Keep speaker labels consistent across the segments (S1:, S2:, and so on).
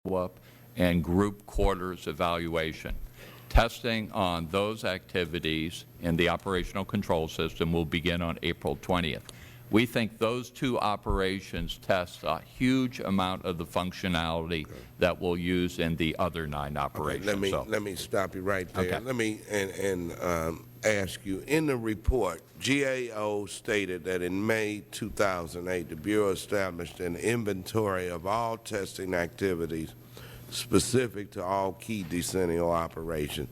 S1: follow-up and group quarters evaluation. Testing on those activities in the operational control system will begin on April 20th. We think those two operations test a huge amount of the functionality that we'll use in the other 9 operations.
S2: Okay, let me stop you right there.
S1: Okay.
S2: Let me ask you, in the report, GAO stated that in May 2008, the Bureau established an inventory of all testing activities specific to all key decennial operations,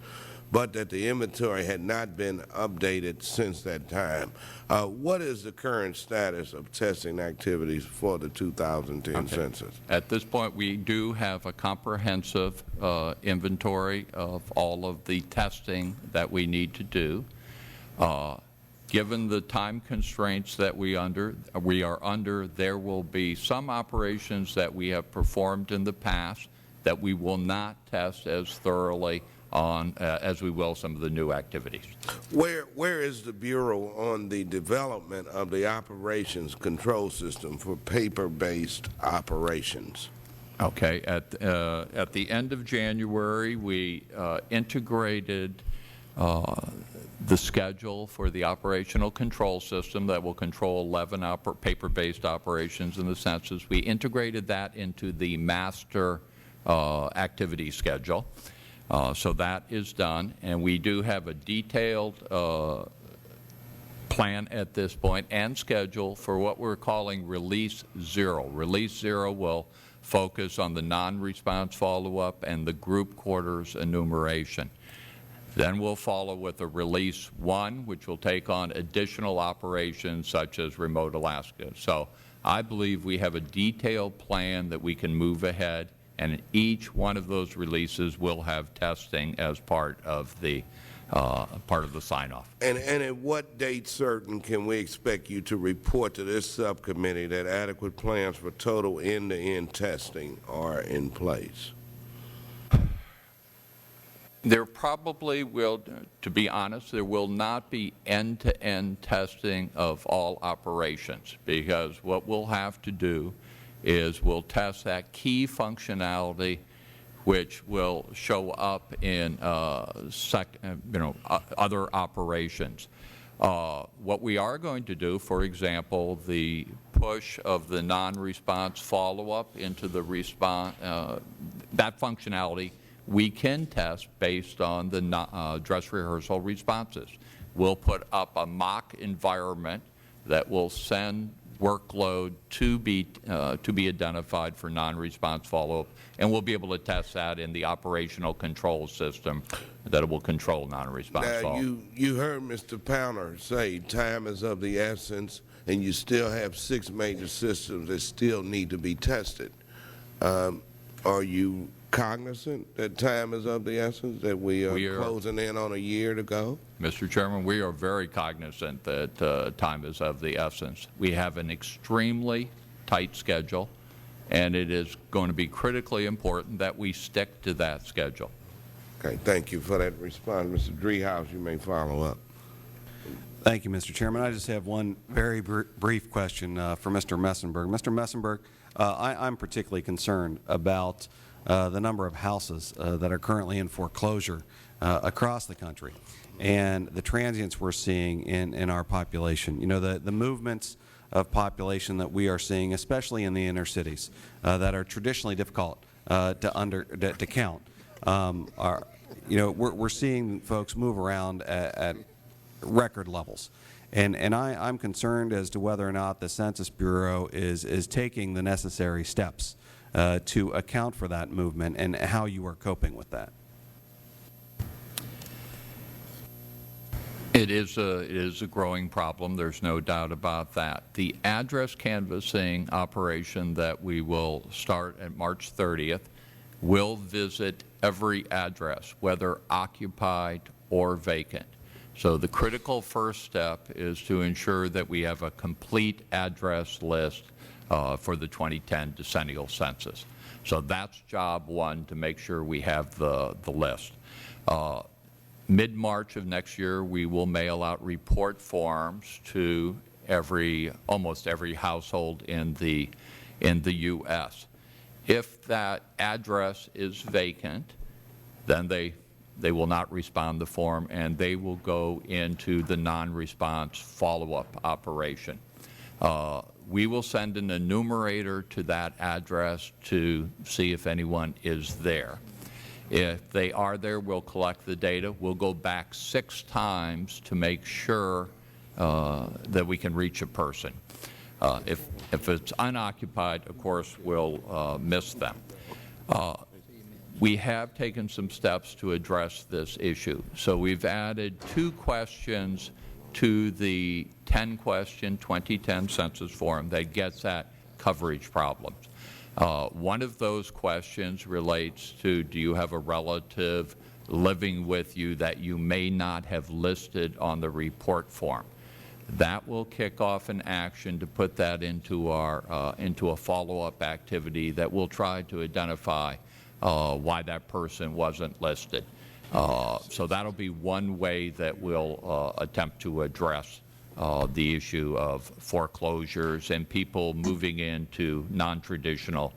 S2: but that the inventory had not been updated since that time. What is the current status of testing activities for the 2010 census?
S1: At this point, we do have a comprehensive inventory of all of the testing that we need to do. Given the time constraints that we are under, there will be some operations that we have performed in the past that we will not test as thoroughly on as we will some of the new activities.
S2: Where is the Bureau on the development of the operations control system for paper-based operations?
S1: Okay. At the end of January, we integrated the schedule for the operational control system that will control 11 paper-based operations in the census. We integrated that into the master activity schedule. So that is done, and we do have a detailed plan at this point and schedule for what we're calling Release 0. Release 0 will focus on the non-response follow-up and the group quarters enumeration. Then we'll follow with a Release 1, which will take on additional operations such as remote Alaska. So I believe we have a detailed plan that we can move ahead, and each one of those releases will have testing as part of the sign-off.
S2: And at what date certain can we expect you to report to this subcommittee that adequate plans for total end-to-end testing are in place?
S1: There probably will, to be honest, there will not be end-to-end testing of all operations, because what we'll have to do is we'll test that key functionality which will show up in other operations. What we are going to do, for example, the push of the non-response follow-up into the response, that functionality we can test based on the dress rehearsal responses. We'll put up a mock environment that will send workload to be identified for non-response follow-up, and we'll be able to test that in the operational control system that will control non-response follow-up.
S2: Now, you heard Mr. Powner say time is of the essence, and you still have 6 major systems that still need to be tested. Are you cognizant that time is of the essence, that we are closing in on a year to go?
S1: Mr. Chairman, we are very cognizant that time is of the essence. We have an extremely tight schedule, and it is going to be critically important that we stick to that schedule.
S2: Okay, thank you for that response. Mr. Driehaus, you may follow up.
S3: Thank you, Mr. Chairman. I just have one very brief question for Mr. Messenberg. Mr. Messenberg, I'm particularly concerned about the number of houses that are currently in foreclosure across the country, and the transients we're seeing in our population. You know, the movements of population that we are seeing, especially in the inner cities, that are traditionally difficult to count. We're seeing folks move around at record levels. And I'm concerned as to whether or not the Census Bureau is taking the necessary steps to account for that movement, and how you are coping with that.
S1: It is a growing problem. There's no doubt about that. The address canvassing operation that we will start at March 30th will visit every address, whether occupied or vacant. So the critical first step is to ensure that we have a complete address list for the 2010 decennial census. So that's job one, to make sure we have the list. Mid-March of next year, we will mail out report forms to almost every household in the U.S. If that address is vacant, then they will not respond to the form, and they will go into the non-response follow-up operation. We will send an enumerator to that address to see if anyone is there. If they are there, we'll collect the data. We'll go back 6 times to make sure that we can reach a person. If it's unoccupied, of course, we'll miss them. We have taken some steps to address this issue. So we've added 2 questions to the 10-question 2010 census form that gets at coverage problems. One of those questions relates to, do you have a relative living with you that you may not have listed on the report form? That will kick off an action to put that into a follow-up activity that will try to identify why that person wasn't listed. So that will be one way that we'll attempt to address the issue of foreclosures and people moving into non-traditional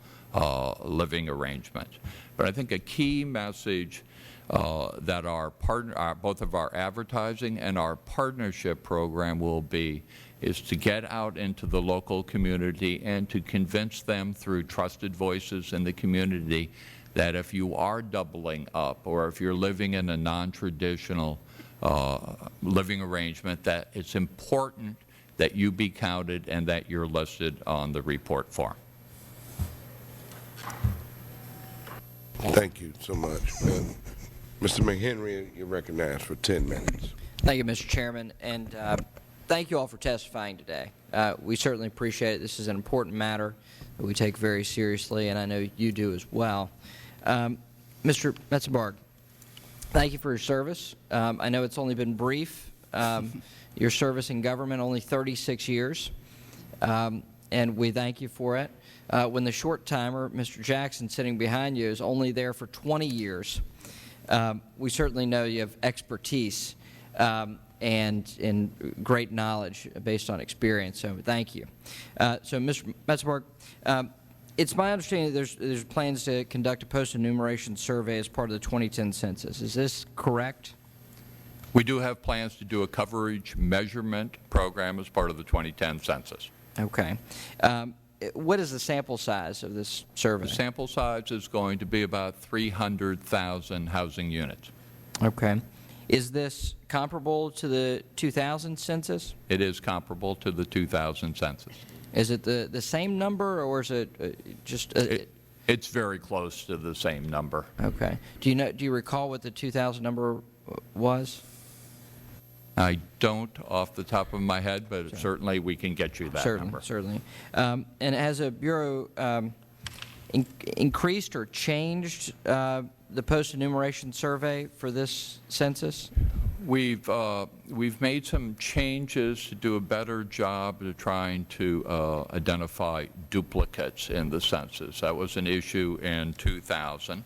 S1: living arrangements. But I think a key message that both of our advertising and our partnership program will be is to get out into the local community and to convince them through trusted voices in the community that if you are doubling up or if you're living in a non-traditional living arrangement, that it's important that you be counted and that you're listed on the report form.
S2: Thank you so much. Mr. McHenry, you're recognized for 10 minutes.
S4: Thank you, Mr. Chairman, and thank you all for testifying today. We certainly appreciate it. This is an important matter that we take very seriously, and I know you do as well. Mr. Metzenberg, thank you for your service. I know it's only been brief. Your service in government, only 36 years, and we thank you for it. When the short-timer, Mr. Jackson, sitting behind you, is only there for 20 years, we certainly know you have expertise and great knowledge based on experience, so thank you. So, Mr. Metzenberg, it's my understanding that there's plans to conduct a post-enumeration survey as part of the 2010 census. Is this correct?
S1: We do have plans to do a coverage measurement program as part of the 2010 census.
S4: Okay. What is the sample size of this survey?
S1: The sample size is going to be about 300,000 housing units.
S4: Okay. Is this comparable to the 2000 census?
S1: It is comparable to the 2000 census.
S4: Is it the same number, or is it just?
S1: It's very close to the same number.
S4: Okay. Do you recall what the 2000 number was?
S1: I don't off the top of my head, but certainly we can get you that number.
S4: Certainly. And has a Bureau increased or changed the post-enumeration survey for this census?
S1: We've made some changes to do a better job of trying to identify duplicates in the census. That was an issue in 2000.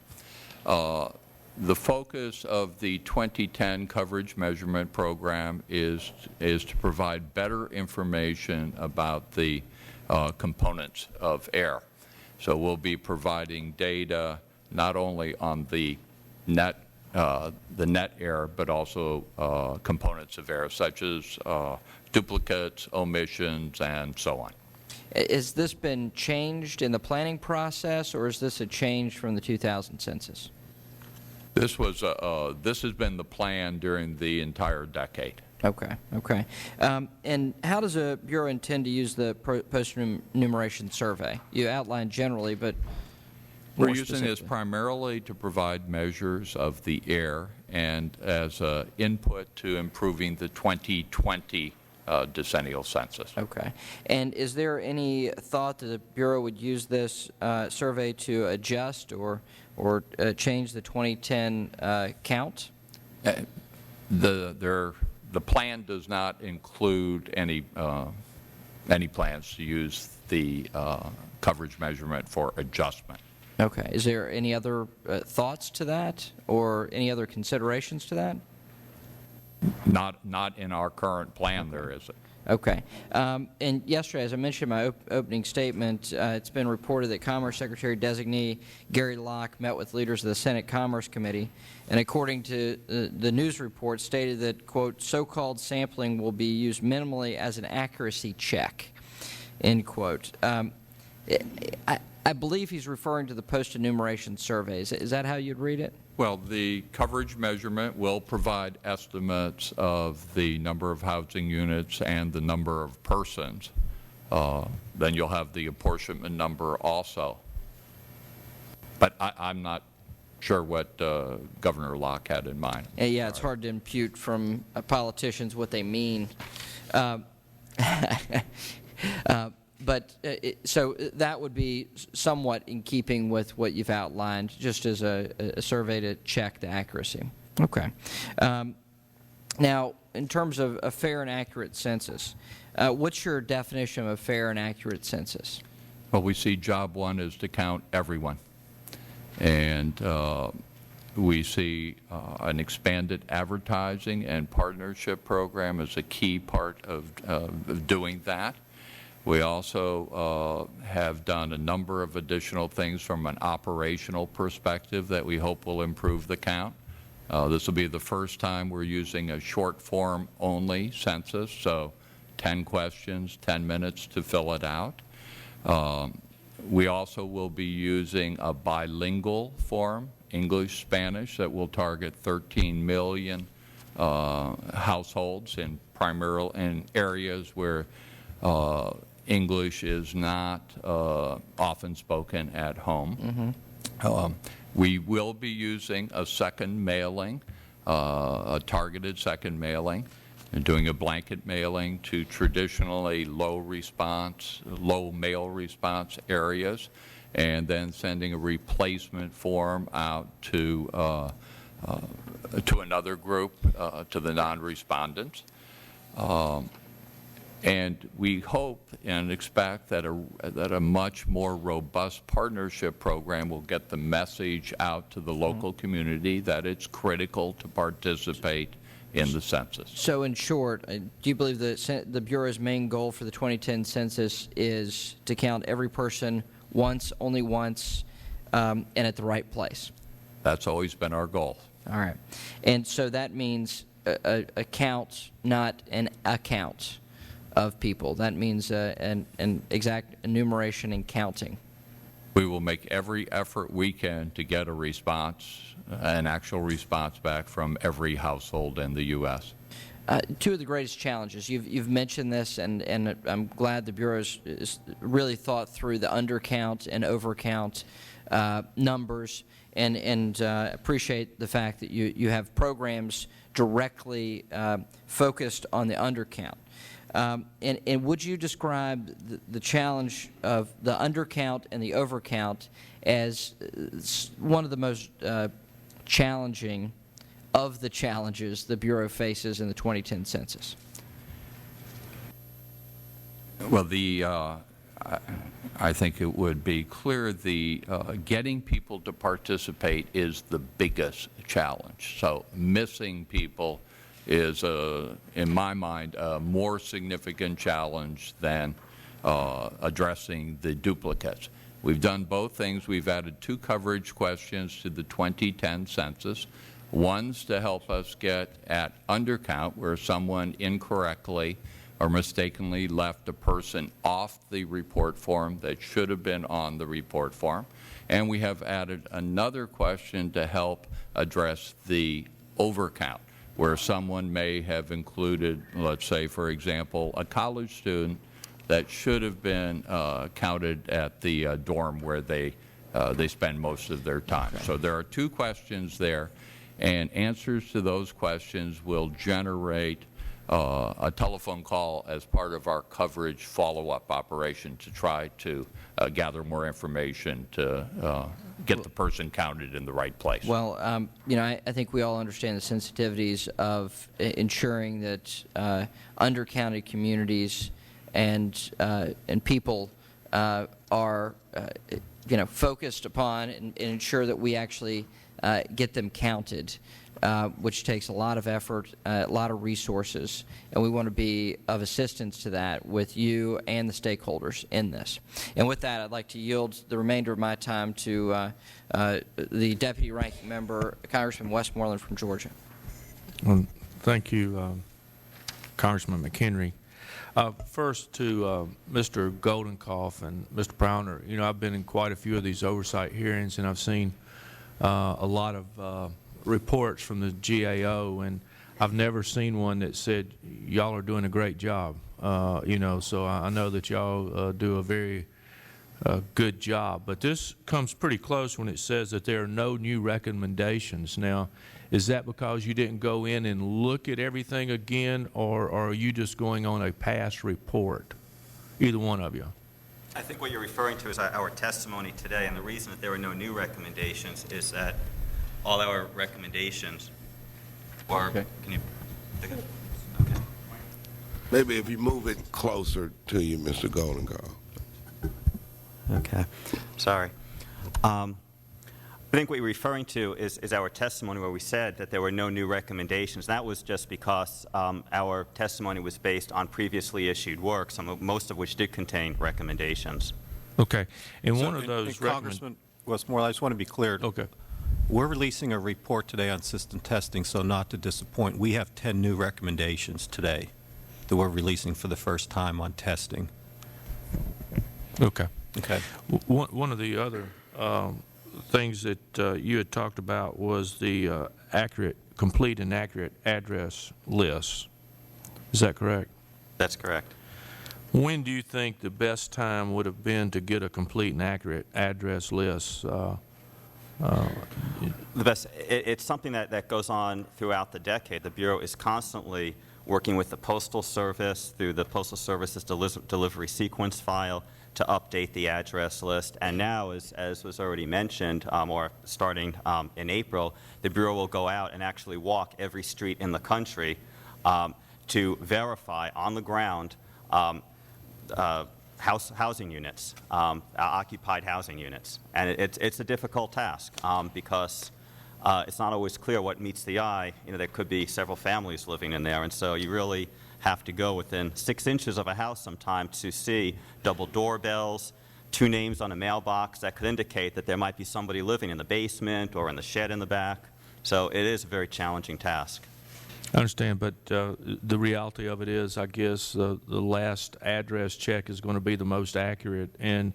S1: The focus of the 2010 coverage measurement program is to provide better information about the components of air. So we'll be providing data not only on the net air, but also components of air, such as duplicates, omissions, and so on.
S4: Has this been changed in the planning process, or is this a change from the 2000 census?
S1: This has been the plan during the entire decade.
S4: Okay. Okay. And how does a Bureau intend to use the post-enumeration survey? You outlined generally, but
S1: we're using this primarily to provide measures of the air and as input to improving the 2020 decennial census.
S4: Okay. And is there any thought that the Bureau would use this survey to adjust or change the 2010 count?
S1: The plan does not include any plans to use the coverage measurement for adjustment.
S4: Okay. Is there any other thoughts to that or any other considerations to that?
S1: Not in our current plan, there isn't.
S4: Okay. And yesterday, as I mentioned in my opening statement, it's been reported that Commerce Secretary-designee Gary Locke met with leaders of the Senate Commerce Committee, and according to the news report, stated that, quote, so-called sampling will be used minimally as an accuracy check, end quote. I believe he's referring to the post-enumeration surveys. Is that how you'd read it?
S1: Well, the coverage measurement will provide estimates of the number of housing units and the number of persons. Then you'll have the apportionment number also. But I'm not sure what Governor Locke had in mind.
S4: Yeah, it's hard to impute from politicians what they mean. So that would be somewhat in keeping with what you've outlined, just as a survey to check the accuracy. Okay. Now, in terms of a fair and accurate census, what's your definition of a fair and accurate census?
S1: Well, we see job one is to count everyone. And we see an expanded advertising and partnership program as a key part of doing that. We also have done a number of additional things from an operational perspective that we hope will improve the count. This will be the first time we're using a short form only census, so 10 questions, 10 minutes to fill it out. We also will be using a bilingual form, English-Spanish, that will target 13 million households in areas where English is not often spoken at home. We will be using a second mailing, a targeted second mailing, and doing a blanket mailing to traditionally low mail response areas, and then sending a replacement form out to another group, to the non-respondents. And we hope and expect that a much more robust partnership program will get the message out to the local community that it's critical to participate in the census.
S4: So in short, do you believe that the Bureau's main goal for the 2010 census is to count every person once, only once, and at the right place?
S1: That's always been our goal.
S4: All right. And so that means a count, not an account of people. That means an exact enumeration and counting.
S1: We will make every effort we can to get a response, an actual response back from every household in the U.S.
S4: Two of the greatest challenges, you've mentioned this, and I'm glad the Bureau has really thought through the undercount and overcount numbers, and appreciate the fact that you have programs directly focused on the undercount. And would you describe the challenge of the undercount and the overcount as one of the most challenging of the challenges the Bureau faces in the 2010 census?
S1: Well, I think it would be clear getting people to participate is the biggest challenge. So missing people is, in my mind, a more significant challenge than addressing the duplicates. We've done both things. We've added 2 coverage questions to the 2010 census. One's to help us get at undercount, where someone incorrectly or mistakenly left a person off the report form that should have been on the report form. And we have added another question to help address the overcount, where someone may have included, let's say, for example, a college student that should have been counted at the dorm where they spend most of their time. Okay. So there are 2 questions there, and answers to those questions will generate a telephone call as part of our coverage follow-up operation to try to gather more information to get the person counted in the right place.
S4: Well, you know, I think we all understand the sensitivities of ensuring that undercounted communities and people are, you know, focused upon and ensure that we actually get them counted, which takes a lot of effort, a lot of resources, and we want to be of assistance to that with you and the stakeholders in this. And with that, I'd like to yield the remainder of my time to the Deputy Ranking Member, Congressman Westmoreland from Georgia.
S5: Thank you, Congressman McHenry. First to Mr. Goldenkoff and Mr. Browner. You know, I've been in quite a few of these oversight hearings, and I've seen a lot of reports from the GAO, and I've never seen one that said y'all are doing a great job. You know, so I know that y'all do a very good job. But this comes pretty close when it says that there are no new recommendations. Now, is that because you didn't go in and look at everything again, or are you just going on a past report? Either one of you.
S6: I think what you're referring to is our testimony today, and the reason that there were no new recommendations is that all our recommendations are,
S1: Okay.
S6: Can you pick it? Okay.
S2: Maybe if you move it closer to you, Mr. Goldenkoff.
S6: Okay. Sorry. I think what you're referring to is our testimony where we said that there were no new recommendations. That was just because our testimony was based on previously issued work, most of which did contain recommendations.
S5: Okay. And
S7: So,
S5: one of those
S7: Congressman Westmoreland, I just want to be clear.
S5: Okay.
S7: We're releasing a report today on system testing, so not to disappoint, we have 10 new recommendations today that we're releasing for the first time on testing.
S5: Okay.
S7: Okay.
S5: One of the other things that you had talked about was the complete and accurate address lists. Is that correct?
S6: That's correct.
S5: When do you think the best time would have been to get a complete and accurate address list?
S6: It's something that goes on throughout the decade. The Bureau is constantly working with the Postal Service through the Postal Service's delivery sequence file to update the address list. And now, as was already mentioned, or starting in April, the Bureau will go out and actually walk every street in the country to verify on the ground housing units, occupied housing units. And it's a difficult task because it's not always clear what meets the eye. You know, there could be several families living in there, and so you really have to go within 6 inches of a house sometimes to see double doorbells, 2 names on a mailbox that could indicate that there might be somebody living in the basement or in the shed in the back. So it is a very challenging task.
S5: I understand, but the reality of it is, I guess, the last address check is going to be the most accurate. And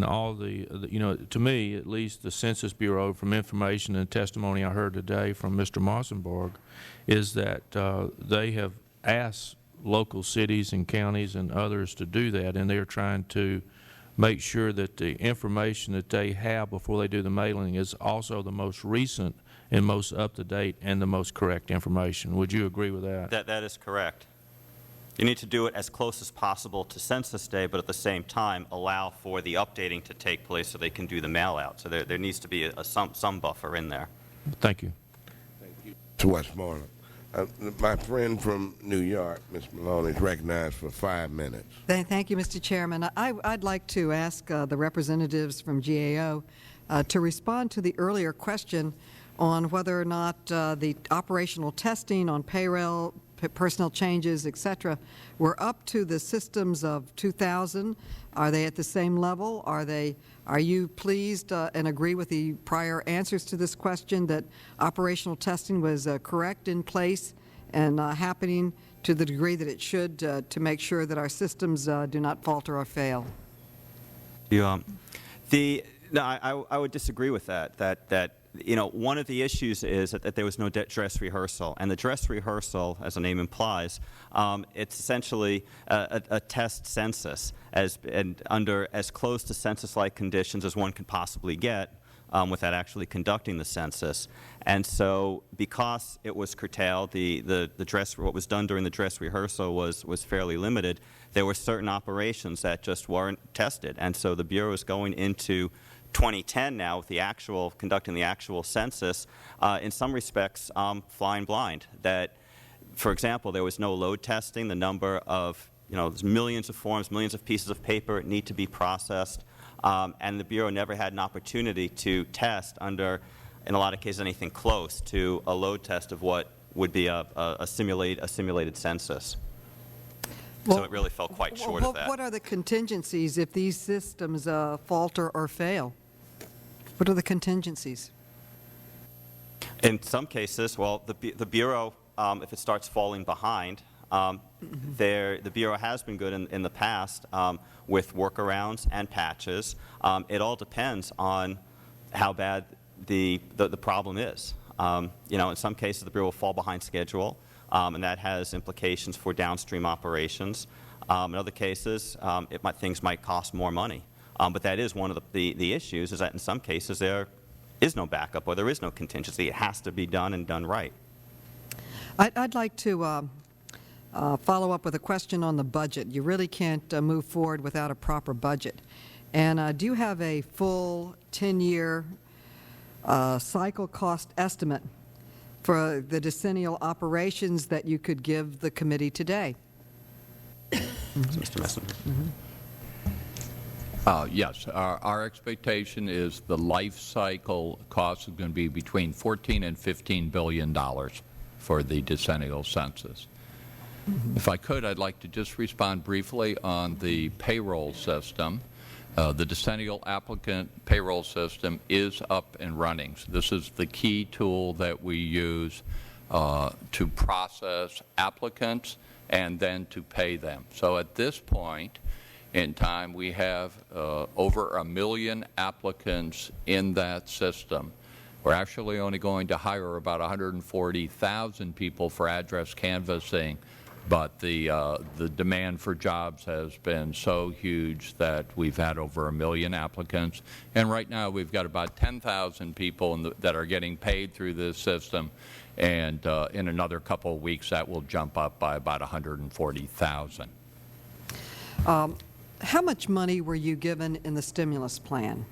S5: all the, you know, to me, at least the Census Bureau, from information and testimony I heard today from Mr. Mossenborg, is that they have asked local cities and counties and others to do that, and they're trying to make sure that the information that they have before they do the mailing is also the most recent and most up-to-date and the most correct information. Would you agree with that?
S6: That is correct. You need to do it as close as possible to Census Day, but at the same time allow for the updating to take place so they can do the mail-out. So there needs to be some buffer in there.
S5: Thank you.
S2: Thank you. To Westmoreland. My friend from New York, Ms. Maloney, is recognized for 5 minutes.
S8: Thank you, Mr. Chairman. I'd like to ask the representatives from GAO to respond to the earlier question on whether or not the operational testing on payroll, personnel changes, et cetera, were up to the systems of 2000. Are they at the same level? Are you pleased and agree with the prior answers to this question that operational testing was correct in place and happening to the degree that it should to make sure that our systems do not falter or fail?
S6: No, I would disagree with that. You know, one of the issues is that there was no dress rehearsal, and the dress rehearsal, as the name implies, it's essentially a test census under as close to census-like conditions as one could possibly get without actually conducting the census. And so, because it was curtailed, what was done during the dress rehearsal was fairly limited. There were certain operations that just weren't tested, and so the Bureau is going into 2010 now with conducting the actual census, in some respects flying blind. That, for example, there was no load testing. The number of, there's millions of forms, millions of pieces of paper need to be processed, and the Bureau never had an opportunity to test under in a lot of cases, anything close to a load test of what would be a simulated census. So it really fell quite short of that.
S8: What are the contingencies if these systems falter or fail? What are the contingencies?
S6: In some cases, well, the Bureau, if it starts falling behind, the Bureau has been good in the past with workarounds and patches. It all depends on how bad the problem is. In some cases, the Bureau will fall behind schedule, and that has implications for downstream operations. In other cases, things might cost more money. But that is one of the issues, is that in some cases there is no backup or there is no contingency. It has to be done and done right.
S8: I'd like to follow up with a question on the budget. You really can't move forward without a proper budget. And do you have a full 10-year cycle cost estimate for the decennial operations that you could give the committee today?
S6: Mr. Messenger.
S1: Yes, our expectation is the life cycle cost is going to be between $14 and $15 billion for the decennial census. If I could, I'd like to just respond briefly on the payroll system. The decennial applicant payroll system is up and running. So this is the key tool that we use to process applicants and then to pay them. So at this point in time, we have over 1 million applicants in that system. We're actually only going to hire about 140,000 people for address canvassing, but the demand for jobs has been so huge that we've had over 1 million applicants. And right now we've got about 10,000 people that are getting paid through this system. And in another couple of weeks, that will jump up by about 140,000.
S8: How much money were you given in the stimulus plan?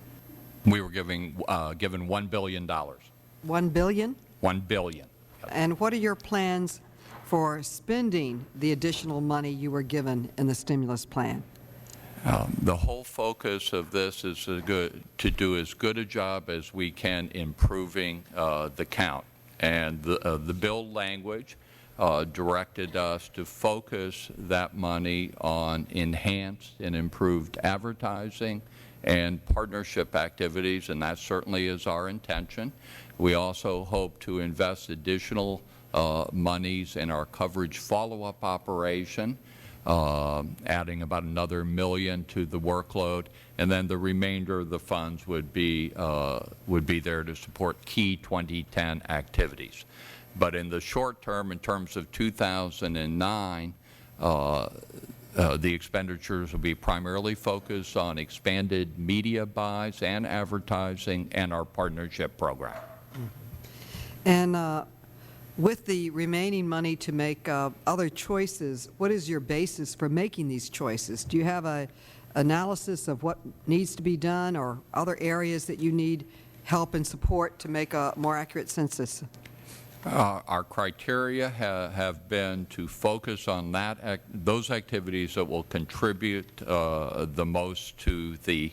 S1: We were given $1 billion.
S8: $1 billion?
S1: $1 billion. Yep.
S8: And what are your plans for spending the additional money you were given in the stimulus plan?
S1: The whole focus of this is to do as good a job as we can improving the count. And the bill language directed us to focus that money on enhanced and improved advertising and partnership activities, and that certainly is our intention. We also hope to invest additional monies in our coverage follow-up operation, adding about another $1 million to the workload, and then the remainder of the funds would be there to support key 2010 activities. But in the short term, in terms of 2009, the expenditures will be primarily focused on expanded media buys and advertising and our partnership program.
S8: And with the remaining money to make other choices, what is your basis for making these choices? Do you have an analysis of what needs to be done or other areas that you need help and support to make a more accurate census?
S1: Our criteria have been to focus on those activities that will contribute the most to the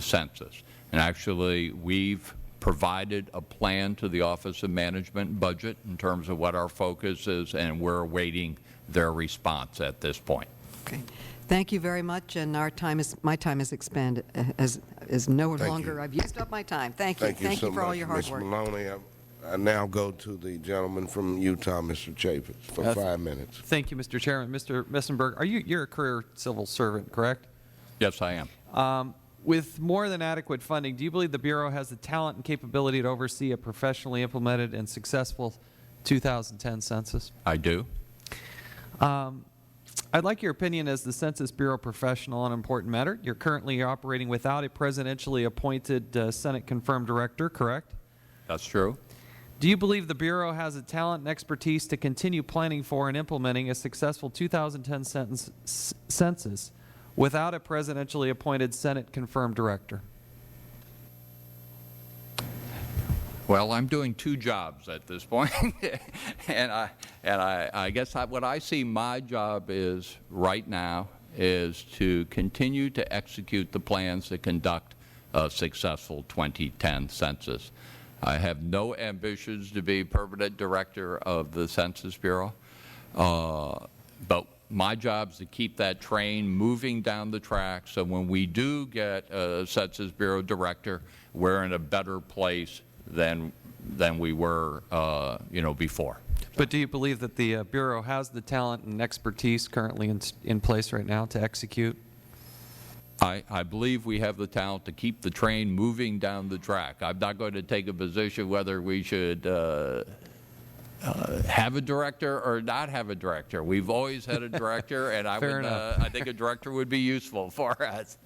S1: census. And actually, we've provided a plan to the Office of Management and Budget in terms of what our focus is, and we're awaiting their response at this point.
S8: Okay. Thank you very much, and my time has expanded, is no longer, I've used up my time. Thank you. Thank you for all your hard work.
S2: Ms. Maloney, I now go to the gentleman from Utah, Mr. Chaffetz, for 5 minutes.
S9: Thank you, Mr. Chairman. Mr. Messenberg, you're a career civil servant, correct?
S1: Yes, I am.
S9: With more than adequate funding, do you believe the Bureau has the talent and capability to oversee a professionally implemented and successful 2010 census?
S1: I do.
S9: I'd like your opinion as the Census Bureau professional on an important matter. You're currently operating without a presidentially appointed Senate-confirmed director, correct?
S1: That's true.
S9: Do you believe the Bureau has the talent and expertise to continue planning for and implementing a successful 2010 census without a presidentially appointed Senate-confirmed director?
S1: Well, I'm doing 2 jobs at this point, and I guess what I see my job is right now is to continue to execute the plans to conduct a successful 2010 census. I have no ambitions to be permanent director of the Census Bureau, but my job is to keep that train moving down the track, so when we do get a Census Bureau director, we're in a better place than we were, before.
S9: But do you believe that the Bureau has the talent and expertise currently in place right now to execute?
S1: I believe we have the talent to keep the train moving down the track. I'm not going to take a position whether we should have a director or not have a director. We've always had a director, and I think a director would be useful for us.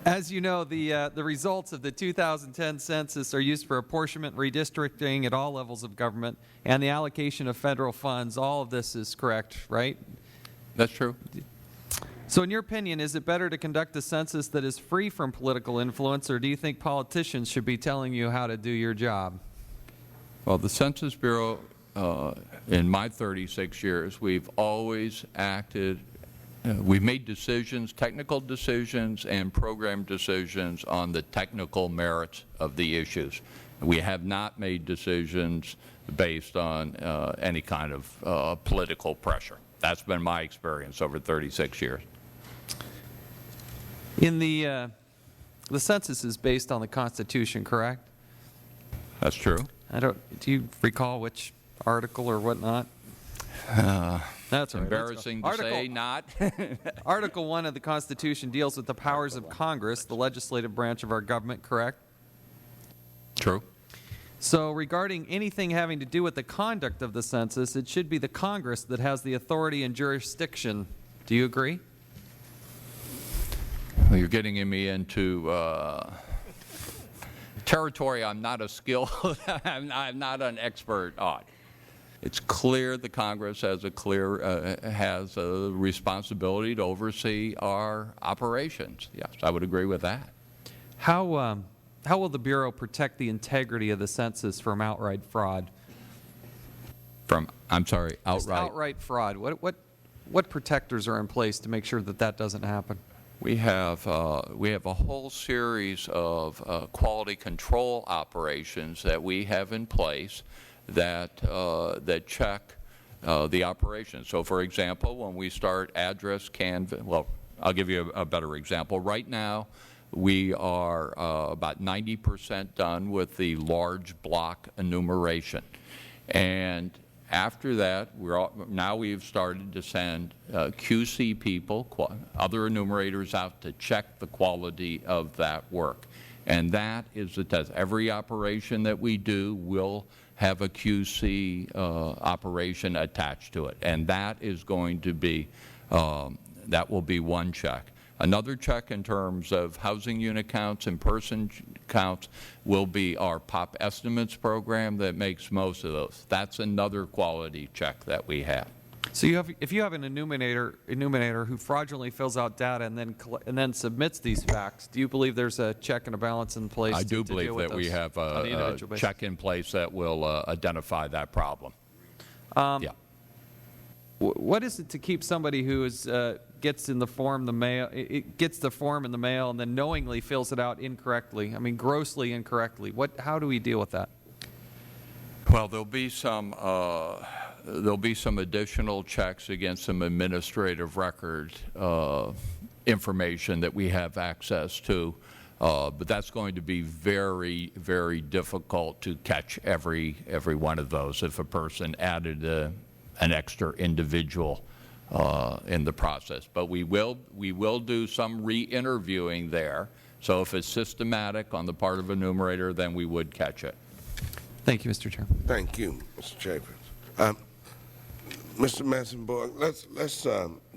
S9: As you know, the results of the 2010 census are used for apportionment, redistricting at all levels of government, and the allocation of federal funds. All of this is correct, right?
S1: That's true.
S9: So in your opinion, is it better to conduct a census that is free from political influence, or do you think politicians should be telling you how to do your job?
S1: Well, the Census Bureau, in my 36 years, we've always acted, we've made decisions, technical decisions and program decisions on the technical merits of the issues. We have not made decisions based on any kind of political pressure. That's been my experience over 36 years.
S9: In the census is based on the Constitution, correct?
S1: That's true.
S9: Do you recall which article or whatnot? That's all right.
S1: Embarrassing to say not.
S9: Article 1 of the Constitution deals with the powers of Congress, the legislative branch of our government, correct?
S1: True.
S9: So regarding anything having to do with the conduct of the census, it should be the Congress that has the authority and jurisdiction. Do you agree?
S1: Well, you're getting me into territory I'm not a skilled, I'm not an expert on. It's clear the Congress has a responsibility to oversee our operations. Yes, I would agree with that.
S9: How will the Bureau protect the integrity of the census from outright fraud?
S1: I'm sorry, outright?
S9: Just outright fraud. What protectors are in place to make sure that that doesn't happen?
S1: We have a whole series of quality control operations that we have in place that check the operation. So, for example, when we start address canvass, well, I'll give you a better example. Right now, we are about 90% done with the large block enumeration, and after that, now we've started to send QC people, other enumerators out to check the quality of that work. And that is the test. Every operation that we do will have a QC operation attached to it. And that is going to be, that will be one check. Another check in terms of housing unit counts and person counts will be our POP estimates program that makes most of those. That's another quality check that we have.
S9: So if you have an enumerator who fraudulently fills out data and then submits these facts, do you believe there's a check and a balance in place?
S1: I do believe that we have a check in place that will identify that problem. Yeah.
S9: What is it to keep somebody who gets the form in the mail and then knowingly fills it out incorrectly? I mean, grossly incorrectly. How do we deal with that?
S1: Well, there'll be some additional checks against some administrative record information that we have access to, but that's going to be very, very difficult to catch every one of those if a person added an extra individual in the process. But we will do some re-interviewing there. So if it's systematic on the part of a enumerator, then we would catch it.
S9: Thank you, Mr. Chairman.
S2: Thank you, Mr. Chapin. Mr. Messenborg, let's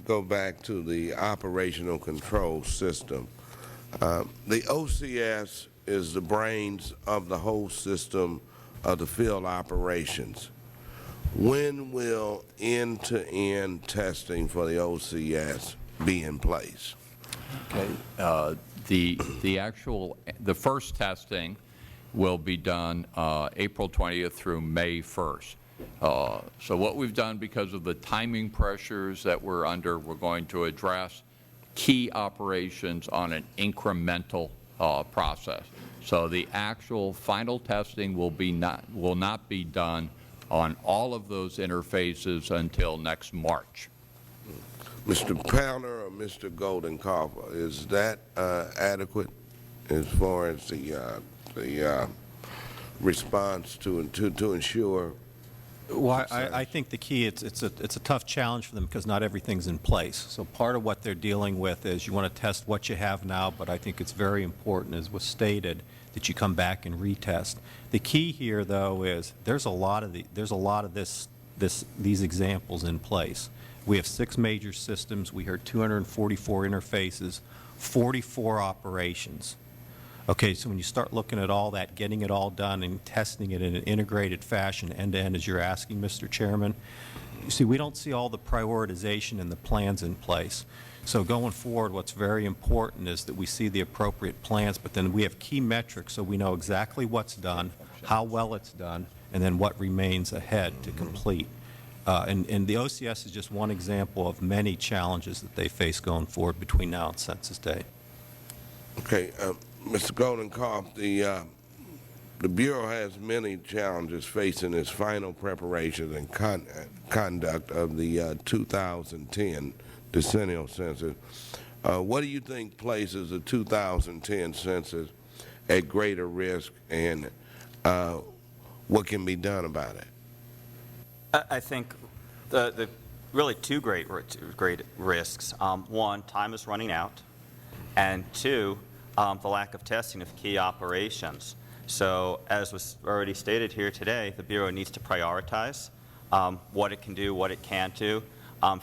S2: go back to the operational control system. The OCS is the brains of the whole system of the field operations. When will end-to-end testing for the OCS be in place?
S1: Okay. The first testing will be done April 20th through May 1st. So what we've done, because of the timing pressures that we're under, we're going to address key operations on an incremental process. So the actual final testing will not be done on all of those interfaces until next March.
S2: Mr. Powner or Mr. Goldenkoff, is that adequate as far as the response to ensure?
S7: Well, I think the key, it's a tough challenge for them because not everything's in place. So part of what they're dealing with is you want to test what you have now, but I think it's very important, as was stated, that you come back and retest. The key here, though, is there's a lot of these examples in place. We have 6 major systems. We heard 244 interfaces, 44 operations. Okay, so when you start looking at all that, getting it all done and testing it in an integrated fashion, end-to-end, as you're asking, Mr. Chairman, you see, we don't see all the prioritization and the plans in place. So going forward, what's very important is that we see the appropriate plans, but then we have key metrics so we know exactly what's done, how well it's done, and then what remains ahead to complete. And the OCS is just one example of many challenges that they face going forward between now and Census Day.
S2: Okay, Mr. Goldenkoff, the Bureau has many challenges facing its final preparation and conduct of the 2010 decennial census. What do you think places the 2010 census at greater risk, and what can be done about it?
S6: I think the really two great risks. One, time is running out, and two, the lack of testing of key operations. So as was already stated here today, the Bureau needs to prioritize what it can do, what it can't do,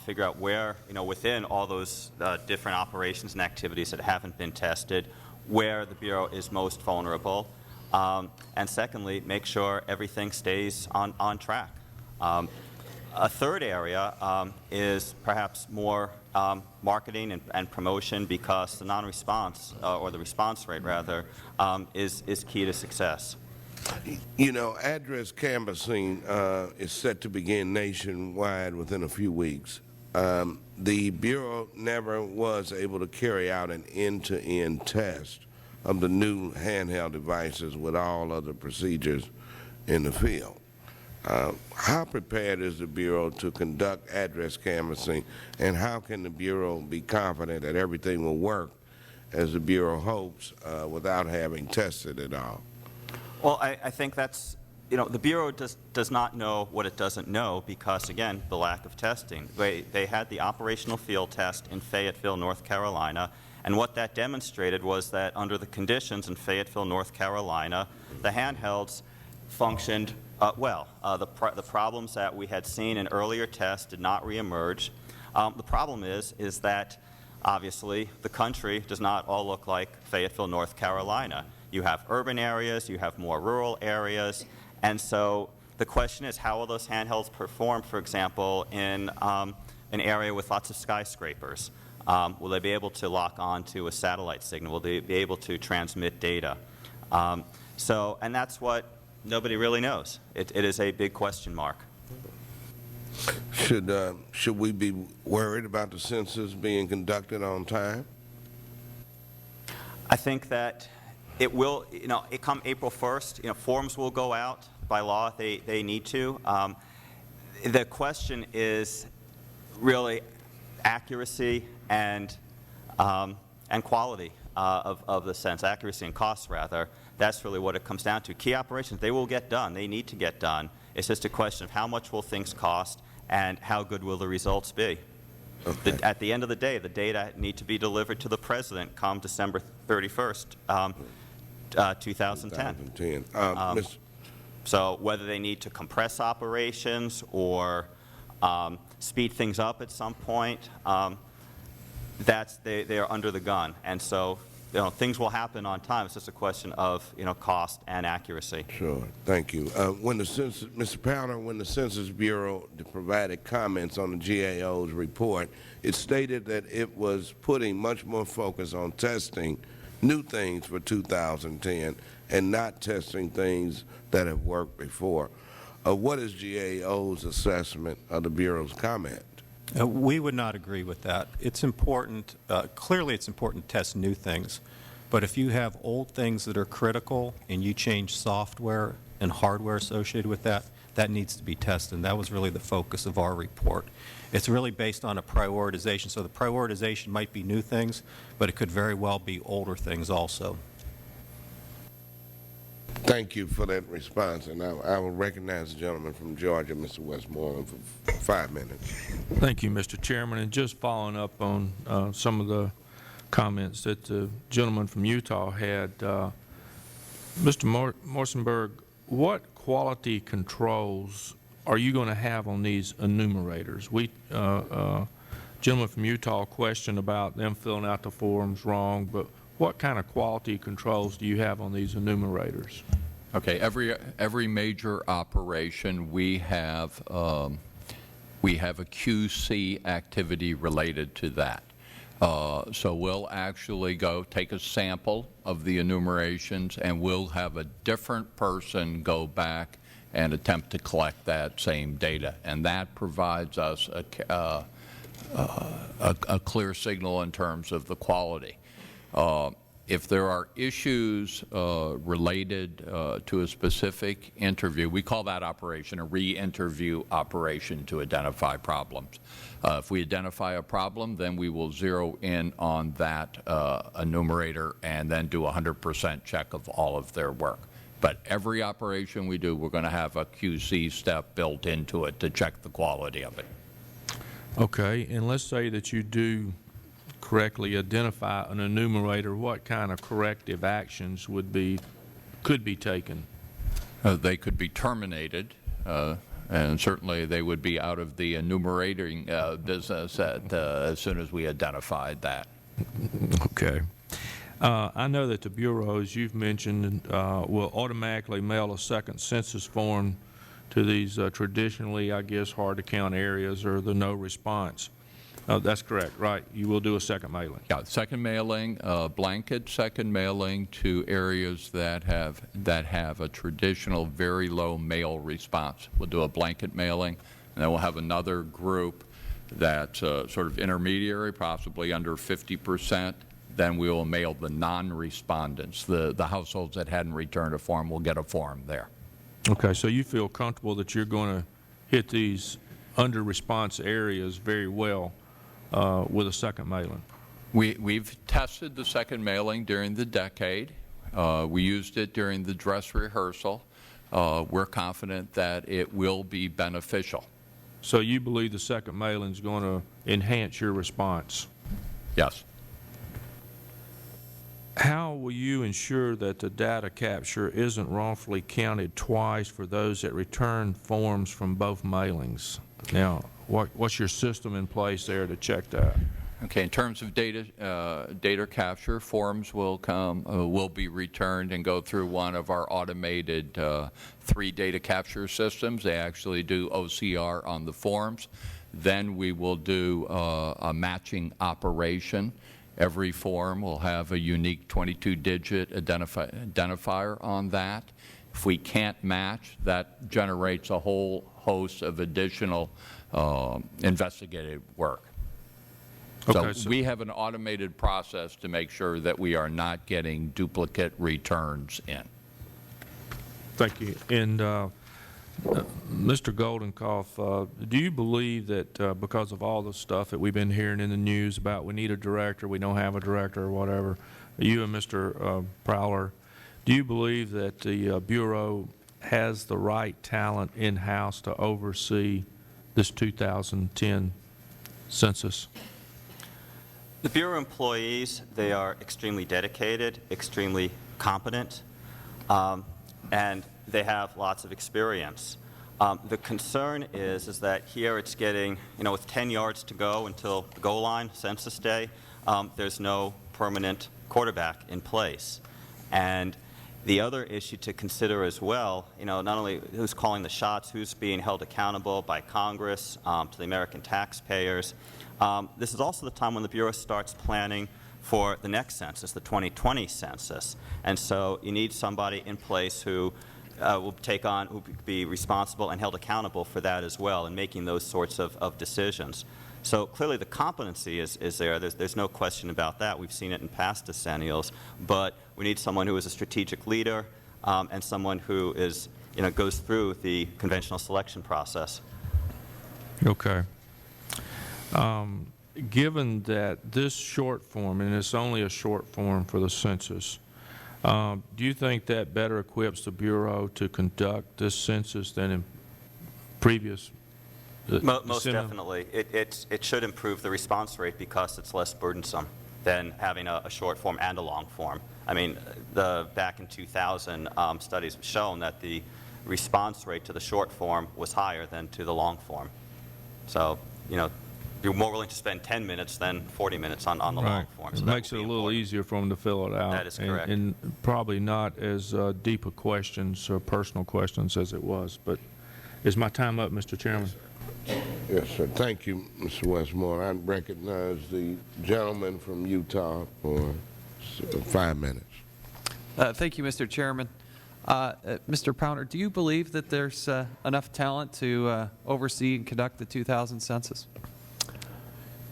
S6: figure out where, within all those different operations and activities that haven't been tested, where the Bureau is most vulnerable, and secondly, make sure everything stays on track. A third area is perhaps more marketing and promotion, because the non-response, or the response rate rather, is key to success.
S2: Address canvassing is set to begin nationwide within a few weeks. The Bureau never was able to carry out an end-to-end test of the new handheld devices with all other procedures in the field. How prepared is the Bureau to conduct address canvassing, and how can the Bureau be confident that everything will work as the Bureau hopes without having tested it all?
S6: Well, I think that's, the Bureau does not know what it doesn't know because, again, the lack of testing. They had the operational field test in Fayetteville, North Carolina, and what that demonstrated was that under the conditions in Fayetteville, North Carolina, the handhelds functioned well. The problems that we had seen in earlier tests did not reemerge. The problem is that obviously the country does not all look like Fayetteville, North Carolina. You have urban areas, you have more rural areas, and so the question is, how will those handhelds perform, for example, in an area with lots of skyscrapers? Will they be able to lock on to a satellite signal? Will they be able to transmit data? And that's what nobody really knows. It is a big question mark.
S2: Should we be worried about the census being conducted on time?
S6: I think that it will, it come April 1st, forms will go out by law. They need to. The question is really accuracy and quality of the census, accuracy and cost rather. That's really what it comes down to. Key operations, they will get done. They need to get done. It's just a question of how much will things cost and how good will the results be. Okay. At the end of the day, the data need to be delivered to the President come December 31st, 2010. So whether they need to compress operations or speed things up at some point, they are under the gun. And so things will happen on time. It's just a question of cost and accuracy.
S2: Sure. Thank you. When the Census, Mr. Powner, when the Census Bureau provided comments on the GAO's report, it stated that it was putting much more focus on testing new things for 2010 and not testing things that have worked before. What is GAO's assessment of the Bureau's comment?
S7: We would not agree with that. It's important, clearly it's important to test new things, But if you have old things that are critical and you change software and hardware associated with that, that needs to be tested. And that was really the focus of our report. It's really based on a prioritization. So the prioritization might be new things, but it could very well be older things also.
S2: Thank you for that response, and I will recognize the gentleman from Georgia, Mr. Westmoreland, for 5 minutes.
S5: Thank you, Mr. Chairman. And just following up on some of the comments that the gentleman from Utah had, Mr. Morsenberg, what quality controls are you going to have on these enumerators? We, gentleman from Utah questioned about them filling out the forms wrong, but what kind of quality controls do you have on these enumerators?
S1: Okay, every major operation we have a QC activity related to that. So we'll actually go take a sample of the enumerations, and we'll have a different person go back and attempt to collect that same data, and that provides us a clear signal in terms of the quality. If there are issues related to a specific interview, we call that operation a re-interview operation to identify problems. If we identify a problem, then we will zero in on that enumerator and then do a 100% check of all of their work. But every operation we do, we're going to have a QC step built into it to check the quality of it.
S5: Okay, and let's say that you do correctly identify an enumerator, what kind of corrective actions could be taken?
S1: They could be terminated, and certainly they would be out of the enumerating business as soon as we identified that.
S5: Okay. I know that the Bureau, as you've mentioned, will automatically mail a second census form to these traditionally, I guess, hard-to-count areas or the no response. That's correct, right? You will do a second mailing.
S1: Yeah, second mailing, blanket second mailing to areas that have a traditional very low mail response. We'll do a blanket mailing, and then we'll have another group that's sort of intermediary, possibly under 50%. Then we will mail the non-respondents. The households that hadn't returned a form will get a form there.
S5: Okay, so you feel comfortable that you're going to hit these under-response areas very well with a second mailing?
S1: We've tested the second mailing during the decade. We used it during the dress rehearsal. We're confident that it will be beneficial.
S5: So you believe the second mailing is going to enhance your response?
S1: Yes.
S5: How will you ensure that the data capture isn't wrongfully counted twice for those that return forms from both mailings? Now, what's your system in place there to check that?
S1: Okay, in terms of data capture, forms will be returned and go through one of our automated 3 data capture systems. They actually do OCR on the forms. Then we will do a matching operation. Every form will have a unique 22-digit identifier on that. If we can't match, that generates a whole host of additional investigative work.
S5: Okay,
S1: so we have an automated process to make sure that we are not getting duplicate returns in.
S5: Thank you. And Mr. Goldenkoff, do you believe that because of all the stuff that we've been hearing in the news about we need a director, we don't have a director or whatever, you and Mr. Prowler, do you believe that the Bureau has the right talent in-house to oversee this 2010 census?
S6: The Bureau employees, they are extremely dedicated, extremely competent, and they have lots of experience. The concern is that here it's getting, with 10 yards to go until the goal line, Census Day, there's no permanent quarterback in place. And the other issue to consider as well, not only who's calling the shots, who's being held accountable by Congress to the American taxpayers. This is also the time when the Bureau starts planning for the next census, the 2020 census. And so you need somebody in place who will be responsible and held accountable for that as well, and making those sorts of decisions. So clearly the competency is there. There's no question about that. We've seen it in past decennials. But we need someone who is a strategic leader and someone who is, goes through the conventional selection process.
S5: Okay. Given that this short form, and it's only a short form for the census, do you think that better equips the Bureau to conduct this census than in previous?
S6: Most definitely. It should improve the response rate because it's less burdensome than having a short form and a long form. I mean, back in 2000, studies have shown that the response rate to the short form was higher than to the long form. So, you're more willing to spend 10 minutes than 40 minutes on the long form. So
S5: it makes it a little easier for them to fill it out.
S6: That is correct.
S5: And probably not as deep a questions or personal questions as it was. But is my time up, Mr. Chairman?
S2: Yes, sir. Thank you, Mr. Westmore. I recognize the gentleman from Utah for 5 minutes.
S9: Thank you, Mr. Chairman. Mr. Pounder, do you believe that there's enough talent to oversee and conduct the 2000 census?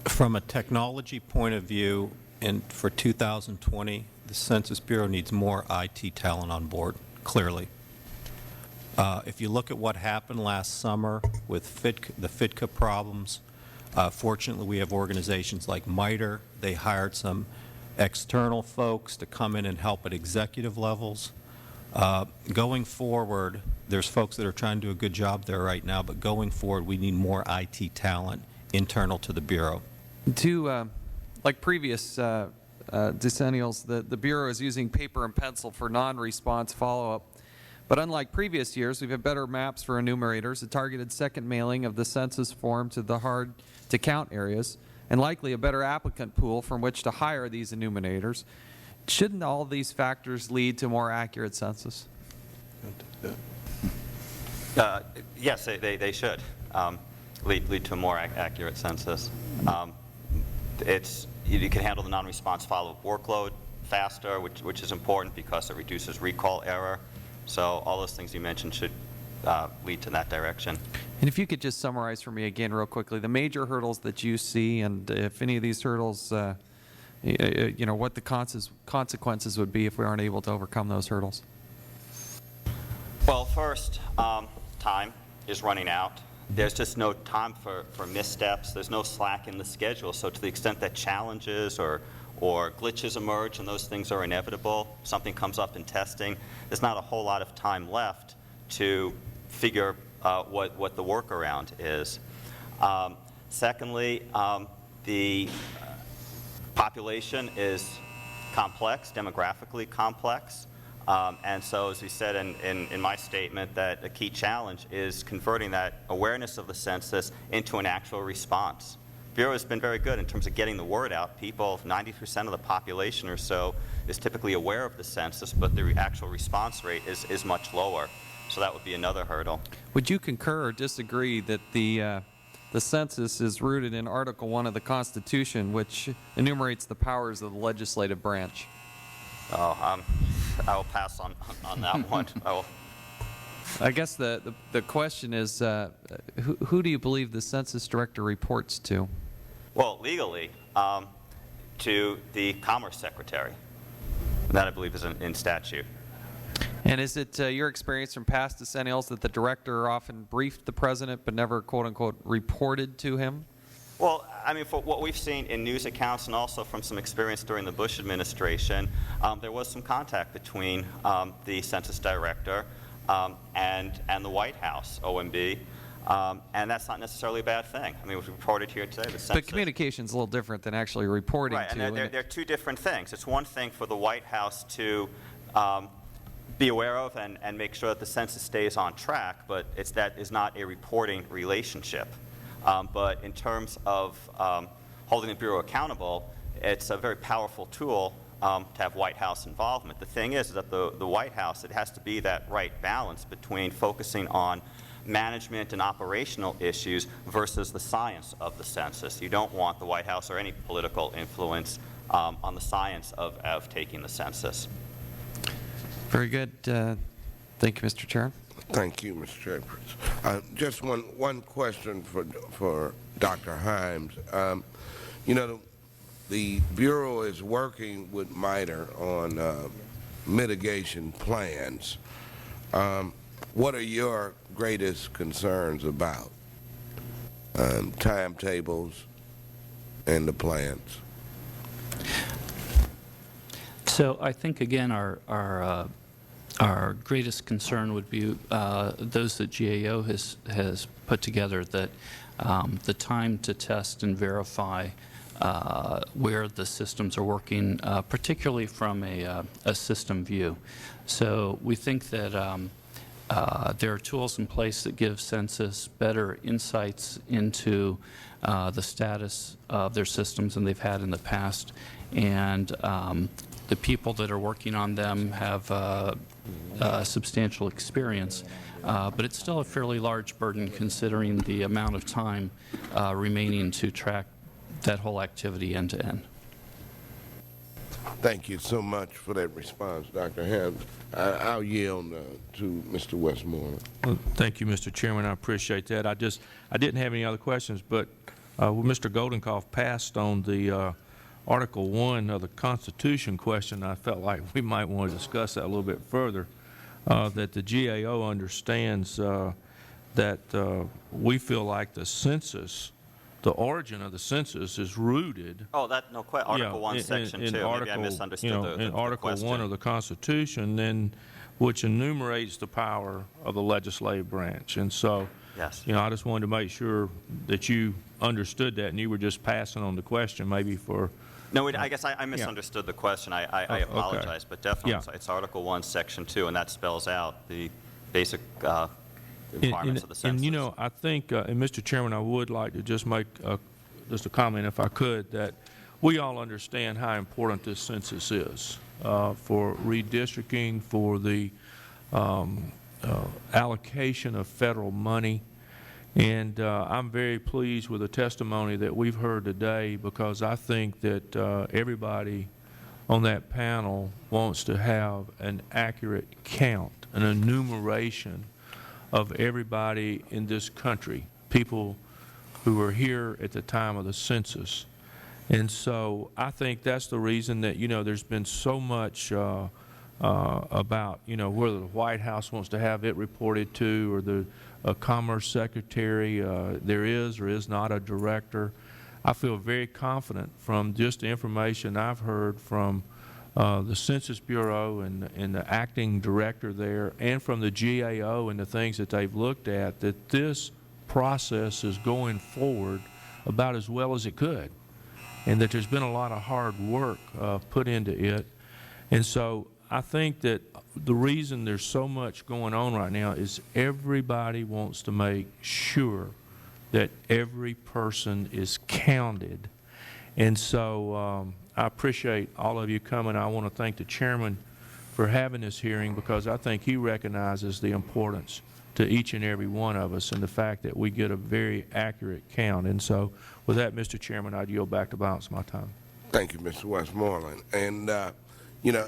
S7: From a technology point of view, and for 2020, the Census Bureau needs more IT talent on board, clearly. If you look at what happened last summer with the FITCA problems, fortunately we have organizations like MITRE. They hired some external folks to come in and help at executive levels. Going forward, there's folks that are trying to do a good job there right now, but going forward we need more IT talent internal to the Bureau.
S9: Like previous decennials, the Bureau is using paper and pencil for non-response follow-up. But unlike previous years, we've had better maps for enumerators, a targeted second mailing of the census form to the hard-to-count areas, and likely a better applicant pool from which to hire these enumerators. Shouldn't all these factors lead to more accurate census?
S6: Yes, they should lead to a more accurate census. You can handle the non-response follow-up workload faster, which is important because it reduces recall error. So all those things you mentioned should lead to that direction.
S9: And if you could just summarize for me again real quickly the major hurdles that you see, and if any of these hurdles, what the consequences would be if we aren't able to overcome those hurdles.
S6: Well, first, time is running out. There's just no time for missteps. There's no slack in the schedule. So to the extent that challenges or glitches emerge and those things are inevitable, something comes up in testing, there's not a whole lot of time left to figure what the workaround is. Secondly, the population is complex, demographically complex. And so, as we said in my statement, that a key challenge is converting that awareness of the census into an actual response. The Bureau has been very good in terms of getting the word out. People, 90% of the population or so, is typically aware of the census, but the actual response rate is much lower. So that would be another hurdle.
S9: Would you concur or disagree that the census is rooted in Article 1 of the Constitution, which enumerates the powers of the legislative branch?
S6: I will pass on that one.
S9: I guess the question is, who do you believe the Census Director reports to?
S6: Well, legally, to the Commerce Secretary. That, I believe, is in statute.
S9: And is it your experience from past decennials that the Director often briefed the President but never, quote-unquote, reported to him?
S6: Well, I mean, for what we've seen in news accounts and also from some experience during the Bush administration, there was some contact between the Census Director and the White House, OMB, and that's not necessarily a bad thing. I mean, we've reported here today the census.
S9: But communication is a little different than actually reporting
S6: right,
S9: to.
S6: And they're two different things. It's one thing for the White House to be aware of and make sure that the census stays on track, but that is not a reporting relationship. But in terms of holding the Bureau accountable, it's a very powerful tool to have White House involvement. The thing is that the White House, it has to be that right balance between focusing on management and operational issues versus the science of the census. You don't want the White House or any political influence on the science of taking the census.
S9: Very good. Thank you, Mr. Chair.
S2: Thank you, Mr. Chairperson. Just one question for Dr. Himes. You know, the Bureau is working with MITRE on mitigation plans. What are your greatest concerns about timetables and the plans?
S10: So I think, again, our greatest concern would be those that GAO has put together, that the time to test and verify where the systems are working, particularly from a system view. So we think that there are tools in place that give Census better insights into the status of their systems than they've had in the past, and the people that are working on them have substantial experience, but it's still a fairly large burden considering the amount of time remaining to track that whole activity end to end.
S2: Thank you so much for that response, Dr. Himes. I'll yield to Mr. Westmoreland.
S5: Well, thank you, Mr. Chairman. I appreciate that. I didn't have any other questions, but when Mr. Goldenkoff passed on the Article 1 of the Constitution question, I felt like we might want to discuss that a little bit further, that the GAO understands that we feel like the census, the origin of the census is rooted.
S6: Oh, that, no question. Article 1, Section 2. Maybe I misunderstood the
S5: Article
S6: question.
S5: 1 of the Constitution, which enumerates the power of the legislative branch. And so,
S6: yes,
S5: I just wanted to make sure that you understood that, and you were just passing on the question maybe for.
S6: No, I guess I misunderstood the question. I apologize,
S5: okay.
S6: but definitely it's Article 1, Section 2, and that spells out the basic requirements of the census.
S5: And, I think, and Mr. Chairman, I would like to just make just a comment, if I could, that we all understand how important this census is for redistricting, for the allocation of federal money. And I'm very pleased with the testimony that we've heard today, because I think that everybody on that panel wants to have an accurate count, an enumeration of everybody in this country, people who were here at the time of the census. And so I think that's the reason that, there's been so much about, whether the White House wants to have it reported to, or the Commerce Secretary, there is or is not a director. I feel very confident from just the information I've heard from the Census Bureau and the acting director there, and from the GAO and the things that they've looked at, that this process is going forward about as well as it could, and that there's been a lot of hard work put into it. And so I think that the reason there's so much going on right now is everybody wants to make sure that every person is counted. And so I appreciate all of you coming. I want to thank the chairman for having this hearing, because I think he recognizes the importance to each and every one of us, and the fact that we get a very accurate count. And so with that, Mr. Chairman, I'd yield back the balance of my time.
S2: Thank you, Mr. Westmoreland. And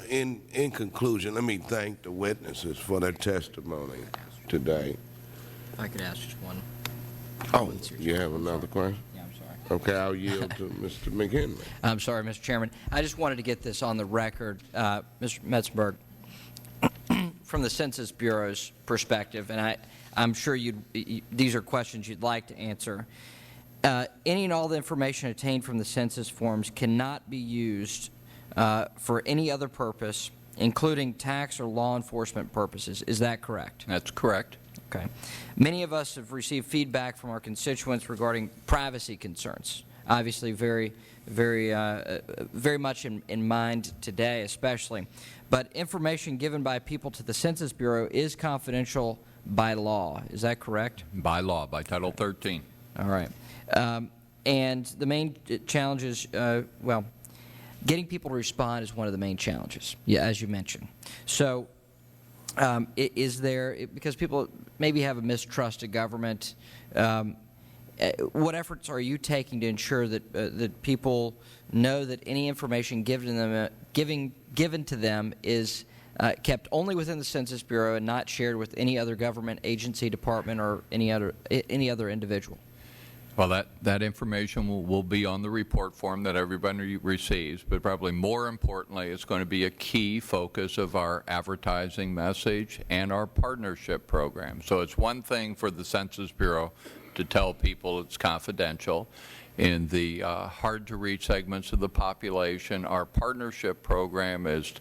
S2: in conclusion, let me thank the witnesses for their testimony today.
S4: If I could ask just one.
S2: Oh, you have another question?
S4: Yeah, I'm sorry.
S2: Okay, I'll yield to Mr. McHenry.
S4: I'm sorry, Mr. Chairman. I just wanted to get this on the record, Mr. Metzberg, from the Census Bureau's perspective, and I'm sure these are questions you'd like to answer. Any and all the information obtained from the census forms cannot be used for any other purpose, including tax or law enforcement purposes. Is that correct?
S1: That's correct.
S4: Okay. Many of us have received feedback from our constituents regarding privacy concerns. Obviously, very much in mind today, especially. But information given by people to the Census Bureau is confidential by law. Is that correct?
S1: By law, by Title 13.
S4: All right. And the main challenge is, well, getting people to respond is one of the main challenges, as you mentioned. So is there, because people maybe have a mistrust of government, what efforts are you taking to ensure that that people know that any information given to them is kept only within the Census Bureau and not shared with any other government agency, department, or any other individual?
S1: Well, that information will be on the report form that everybody receives, but probably more importantly, it's going to be a key focus of our advertising message and our partnership program. So it's one thing for the Census Bureau to tell people it's confidential. In the hard-to-reach segments of the population, our partnership program is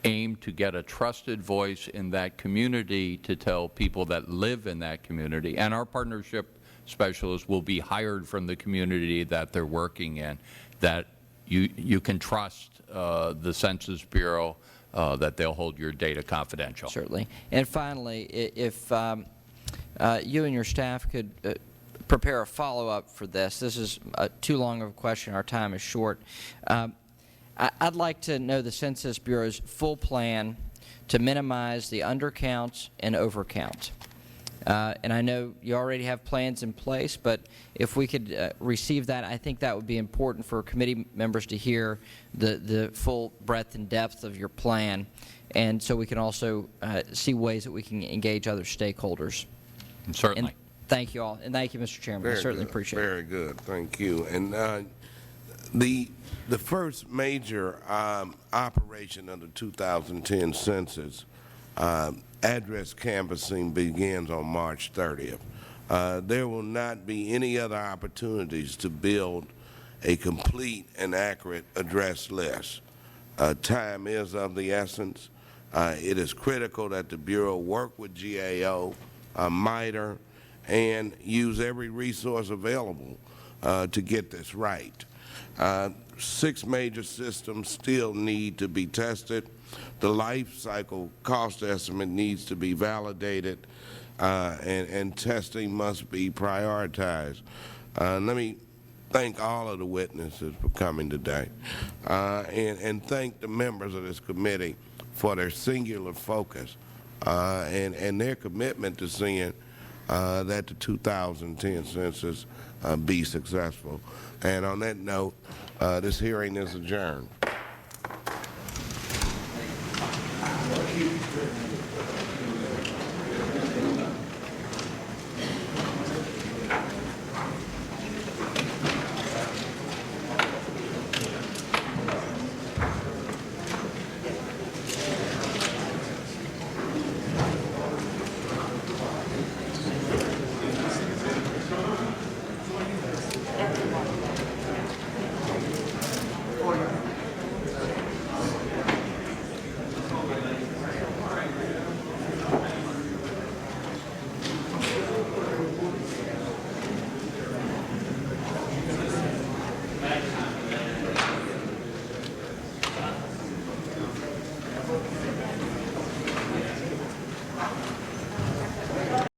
S1: aimed to get a trusted voice in that community to tell people that live in that community. And our partnership specialists will be hired from the community that they're working in, that you can trust the Census Bureau that they'll hold your data confidential.
S4: Certainly. And finally, if you and your staff could prepare a follow-up for this. This is too long of a question. Our time is short. I'd like to know the Census Bureau's full plan to minimize the undercounts and overcounts. And I know you already have plans in place, but if we could receive that, I think that would be important for committee members to hear the full breadth and depth of your plan, and so we can also see ways that we can engage other stakeholders.
S1: Certainly.
S4: And thank you all, and thank you, Mr. Chairman. I certainly appreciate it.
S2: Very good. Thank you. And the first major operation of the 2010 census, address canvassing, begins on March 30th. There will not be any other opportunities to build a complete and accurate address list. Time is of the essence. It is critical that the Bureau work with GAO, MITRE, and use every resource available to get this right. 6 major systems still need to be tested. The life cycle cost estimate needs to be validated, and testing must be prioritized. Let me thank all of the witnesses for coming today, and thank the members of this committee for their singular focus and their commitment to seeing that the 2010 census be successful. And on that note, this hearing is adjourned.